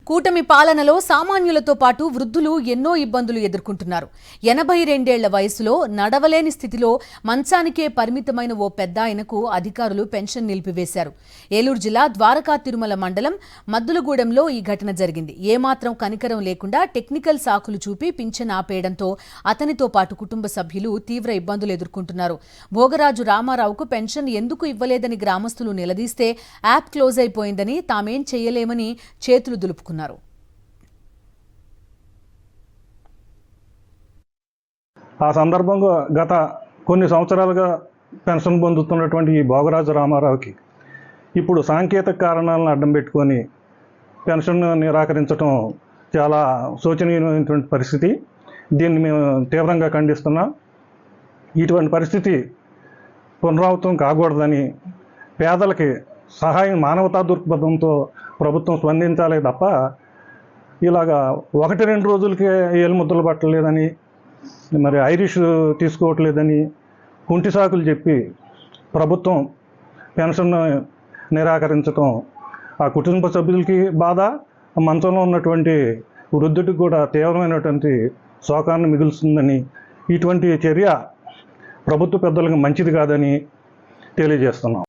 కూటమి పాలనలో సామాన్యులతో పాటు వృద్ధులు ఎన్నో ఇబ్బందులు ఎదుర్కొంటున్నారు. 82 ఏళ్ల వయసులో నడవలేని స్థితిలో మంచానికే పరిమితమైన ఓ పెద్దాయనకు అధికారులు పెన్షన్ నిలిపివేశారు. ఏలూరు జిల్లా ద్వారకా తిరుమల మండలం మద్దులగూడెంలో ఈ ఘటన జరిగింది. ఏమాత్రం కనికరం లేకుండా టెక్నికల్ సాకులు చూపి పింఛన్ ఆపేయడంతో అతనితో పాటు కుటుంబ సభ్యులు తీవ్ర ఇబ్బందులు ఎదుర్కొంటున్నారు. భోగరాజు రామారావుకు పెన్షన్ ఎందుకు ఇవ్వలేదని గ్రామస్తులు నిలదీస్తే యాప్ క్లోజ్ అయిపోయిందని, తామేం చేయలేమని చేతులు దులుపుకున్నారు. ఆ సందర్భంగా గత కొన్ని సంవత్సరాలుగా పెన్షన్ పొందుతున్నటువంటి ఈ భోగరాజు రామారావుకి ఇప్పుడు సాంకేతిక కారణాలను అడ్డం పెట్టుకొని పెన్షన్ నిరాకరించడం చాలా శోచనీయమైనటువంటి పరిస్థితి. దీన్ని మేము తీవ్రంగా ఖండిస్తున్నాం. ఇటువంటి పరిస్థితి పునరావృతం కాకూడదని, పేదలకి సహాయం మానవతా దృక్పథంతో ప్రభుత్వం స్పందించాలే తప్ప ఇలాగా 1-2 రోజులకే ఏలుముద్రలు పట్టలేదని, మరి ఐరిష్ తీసుకోవట్లేదని కుంటి సాకులు చెప్పి ప్రభుత్వం పెన్షన్ నిరాకరించడం ఆ కుటుంబ సభ్యులకి బాధ, మంచంలో ఉన్నటువంటి వృద్ధుడికి కూడా తీవ్రమైనటువంటి శోకాన్ని మిగులుస్తుందని, ఇటువంటి చర్య ప్రభుత్వ పెద్దలకు మంచిది కాదని తెలియజేస్తున్నాం.